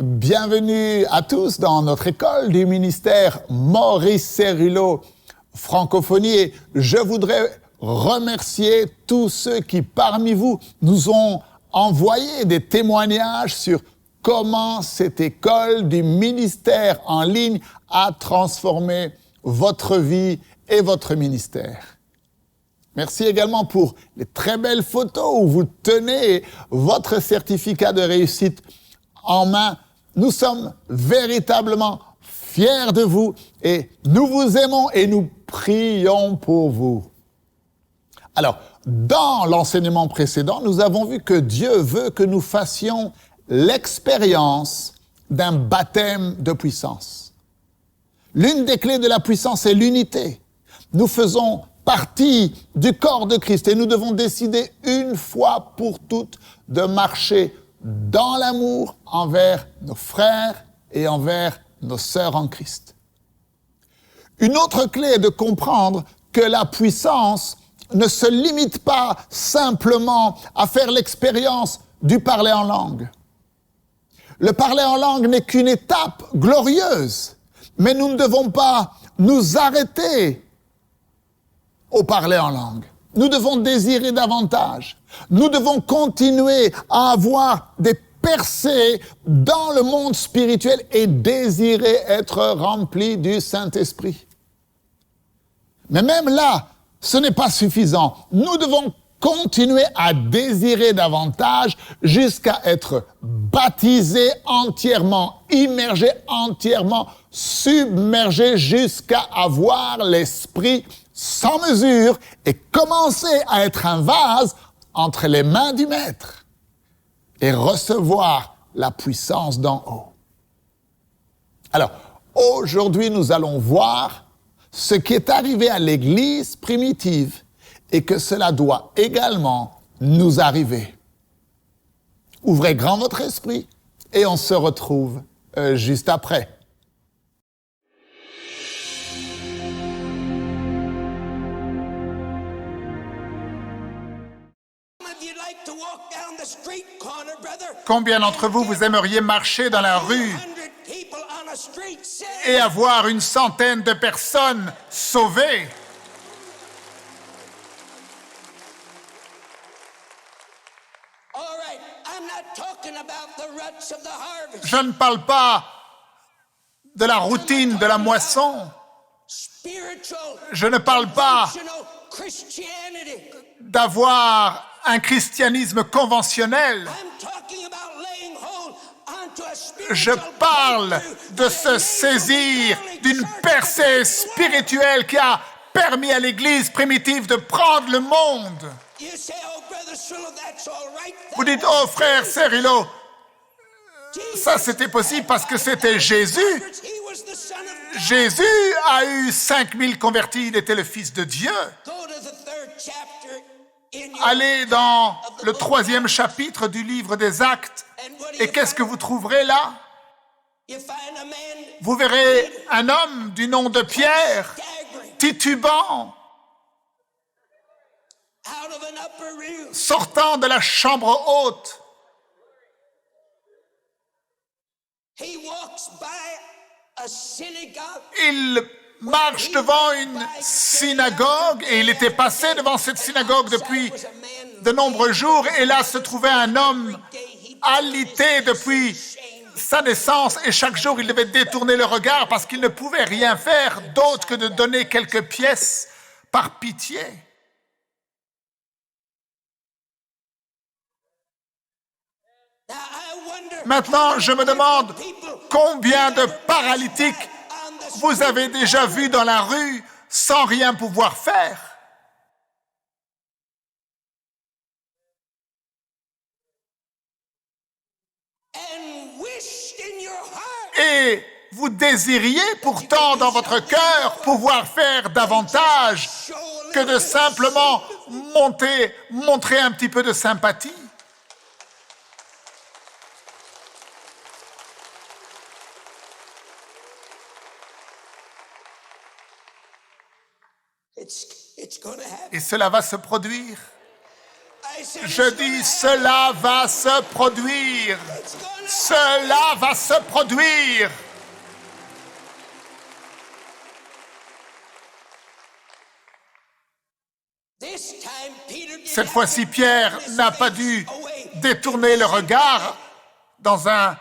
Bienvenue à tous dans notre école du ministère Maurice Cérillo Francophonie. Et je voudrais remercier tous ceux qui, parmi vous, nous ont envoyé des témoignages sur comment cette école du ministère en ligne a transformé votre vie et votre ministère. Merci également pour les très belles photos où vous tenez votre certificat de réussite en main. Nous sommes véritablement fiers de vous et nous vous aimons et nous prions pour vous. Alors, dans l'enseignement précédent, nous avons vu que Dieu veut que nous fassions l'expérience d'un baptême de puissance. L'une des clés de la puissance est l'unité. Nous faisons partie du corps de Christ et nous devons décider une fois pour toutes de marcher dans l'amour envers nos frères et envers nos sœurs en Christ. Une autre clé est de comprendre que la puissance ne se limite pas simplement à faire l'expérience du parler en langue. Le parler en langue n'est qu'une étape glorieuse, mais nous ne devons pas nous arrêter au parler en langue. Nous devons désirer davantage. Nous devons continuer à avoir des percées dans le monde spirituel et désirer être remplis du Saint-Esprit. Mais même là, ce n'est pas suffisant. Nous devons continuer à désirer davantage jusqu'à être baptisés entièrement, immergés entièrement, submergés jusqu'à avoir l'Esprit sans mesure et commencer à être un vase entre les mains du Maître et recevoir la puissance d'en haut. Alors, aujourd'hui, nous allons voir ce qui est arrivé à l'Église primitive et que cela doit également nous arriver. Ouvrez grand votre esprit et on se retrouve juste après. Combien d'entre vous, vous aimeriez marcher dans la rue et avoir une centaine de personnes sauvées? Je ne parle pas de la routine de la moisson. Je ne parle pas d'avoir un christianisme conventionnel. Je parle de se saisir d'une percée spirituelle qui a permis à l'Église primitive de prendre le monde. Vous dites, oh frère Cérillo, ça c'était possible parce que c'était Jésus. Jésus a eu 5000 convertis, il était le Fils de Dieu. Allez dans le 3e chapitre du livre des Actes, et qu'est-ce que vous trouverez là? Vous verrez un homme du nom de Pierre, titubant, sortant de la chambre haute. Il marche devant une synagogue et il était passé devant cette synagogue depuis de nombreux jours et là se trouvait un homme alité depuis sa naissance et chaque jour il devait détourner le regard parce qu'il ne pouvait rien faire d'autre que de donner quelques pièces par pitié. Maintenant, je me demande combien de paralytiques vous avez déjà vu dans la rue sans rien pouvoir faire. Et vous désiriez pourtant dans votre cœur pouvoir faire davantage que de simplement montrer un petit peu de sympathie. Et cela va se produire. Je dis, cela va se produire. Cela va se produire. Cette fois-ci, Pierre n'a pas dû détourner le regard dans un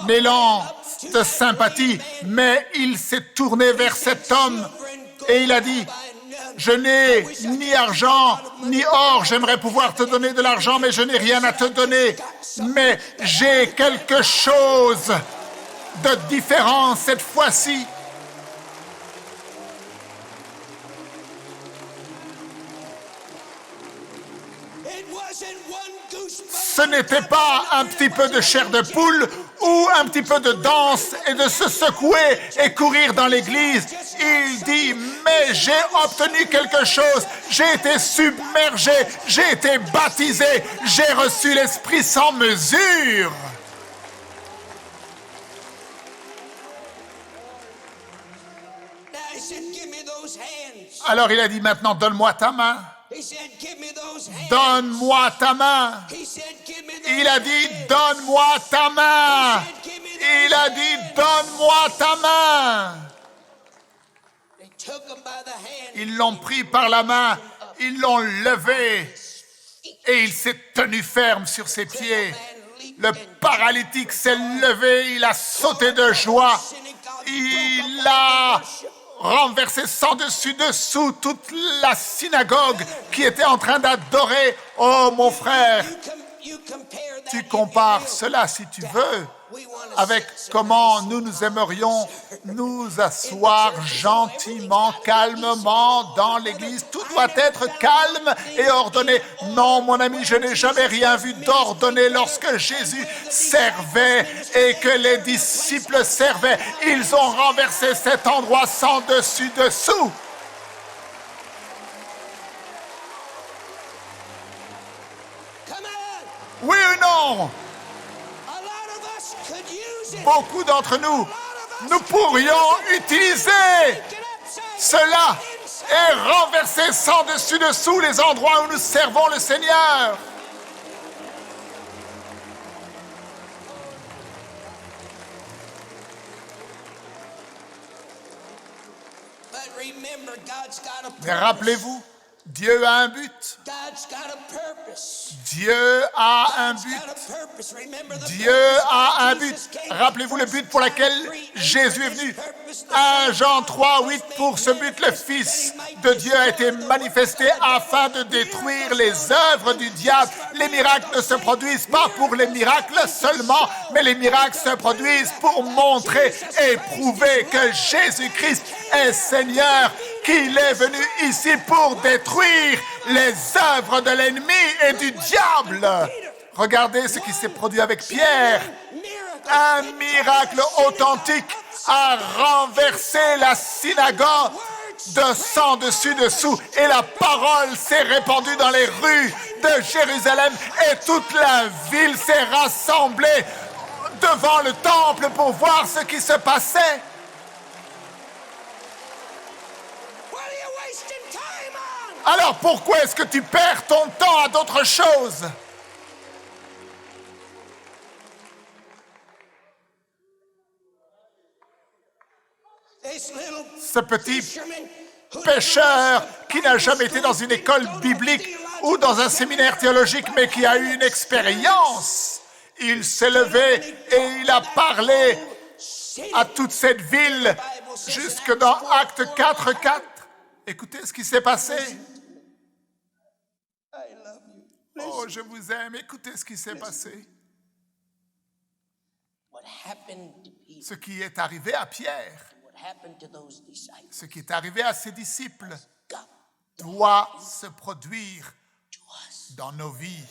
élan de sympathie, mais il s'est tourné vers cet homme et il a dit, je n'ai ni argent ni or, j'aimerais pouvoir te donner de l'argent, mais je n'ai rien à te donner, mais j'ai quelque chose de différent cette fois-ci. Ce n'était pas un petit peu de chair de poule ou un petit peu de danse et de se secouer et courir dans l'église. Il dit, mais j'ai obtenu quelque chose, j'ai été submergé, j'ai été baptisé, j'ai reçu l'Esprit sans mesure. Alors il a dit, maintenant donne-moi ta main. Donne-moi ta main. Il a dit, donne-moi ta main. Il a dit, donne-moi ta main. Ils l'ont pris par la main, ils l'ont levé et il s'est tenu ferme sur ses pieds. Le paralytique s'est levé, il a sauté de joie. Il a renversé sans dessus-dessous toute la synagogue qui était en train d'adorer. Oh mon frère, tu compares cela si tu veux avec comment nous aimerions nous asseoir gentiment, calmement dans l'église. Tout doit être calme et ordonné. Non, mon ami, je n'ai jamais rien vu d'ordonné lorsque Jésus servait et que les disciples servaient. Ils ont renversé cet endroit sans dessus-dessous. Oui ou non? Beaucoup d'entre nous, nous pourrions utiliser cela et renverser sans dessus-dessous les endroits où nous servons le Seigneur. Mais rappelez-vous, Dieu a un but. Dieu a un but. Dieu a un but. Rappelez-vous le but pour lequel Jésus est venu. 1 Jean 3:8, pour ce but, le Fils de Dieu a été manifesté afin de détruire les œuvres du diable. Les miracles ne se produisent pas pour les miracles seulement, mais les miracles se produisent pour montrer et prouver que Jésus-Christ est Seigneur, qu'il est venu ici pour détruire les œuvres de l'ennemi et du diable. Regardez ce qui s'est produit avec Pierre. Un miracle authentique a renversé la synagogue de sang dessus-dessous et la parole s'est répandue dans les rues de Jérusalem et toute la ville s'est rassemblée devant le temple pour voir ce qui se passait. Alors pourquoi est-ce que tu perds ton temps à d'autres choses? Ce petit pêcheur qui n'a jamais été dans une école biblique ou dans un séminaire théologique, mais qui a eu une expérience, il s'est levé et il a parlé à toute cette ville jusque dans Actes 4:4. Écoutez ce qui s'est passé. Oh, je vous aime. Écoutez ce qui s'est passé. Ce qui est arrivé à Pierre, ce qui est arrivé à ses disciples, doit se produire dans nos vies.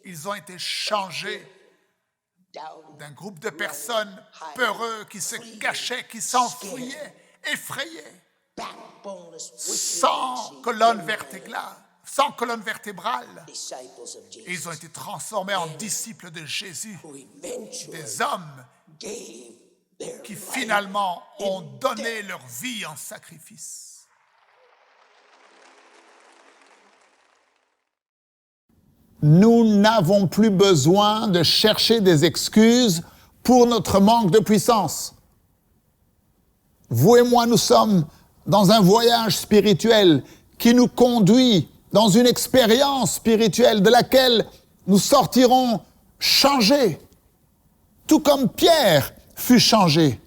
Ils ont été changés d'un groupe de personnes peureux qui se cachaient, qui s'enfuyaient, effrayés, sans colonne vertébrale, sans colonne vertébrale. disciples of Et ils ont Jesus été transformés en disciples de Jésus, who eventually des hommes gave their qui life finalement ont in donné death. leur vie en sacrifice. Nous n'avons plus besoin de chercher des excuses pour notre manque de puissance. Vous et moi, nous sommes dans un voyage spirituel qui nous conduit dans une expérience spirituelle de laquelle nous sortirons changés, tout comme Pierre fut changé,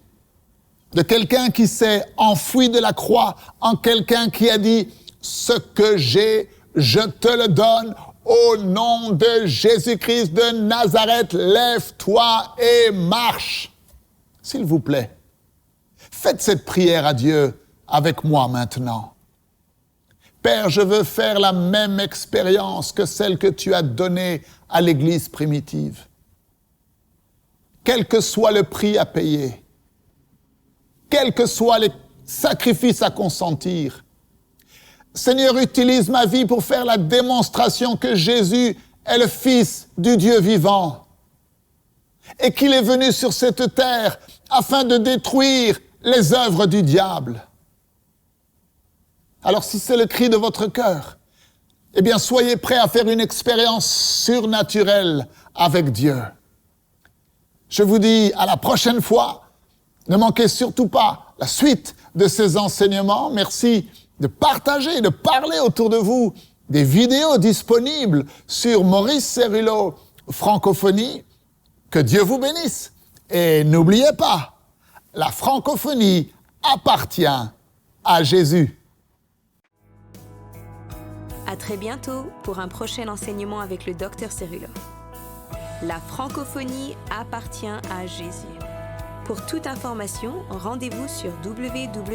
de quelqu'un qui s'est enfoui de la croix en quelqu'un qui a dit « Ce que j'ai, je te le donne, au nom de Jésus-Christ de Nazareth, lève-toi et marche. » S'il vous plaît, faites cette prière à Dieu avec moi maintenant. Père, je veux faire la même expérience que celle que tu as donnée à l'Église primitive. Quel que soit le prix à payer, quels que soient les sacrifices à consentir, Seigneur, utilise ma vie pour faire la démonstration que Jésus est le Fils du Dieu vivant et qu'il est venu sur cette terre afin de détruire les œuvres du diable. Alors si c'est le cri de votre cœur, eh bien soyez prêts à faire une expérience surnaturelle avec Dieu. Je vous dis à la prochaine fois, ne manquez surtout pas la suite de ces enseignements. Merci de partager, de parler autour de vous des vidéos disponibles sur Maurice Cerullo Francophonie. Que Dieu vous bénisse. Et n'oubliez pas, la francophonie appartient à Jésus. À très bientôt pour un prochain enseignement avec le Dr Cerullo. La francophonie appartient à Jésus. Pour toute information, rendez-vous sur www.mcwe.fr.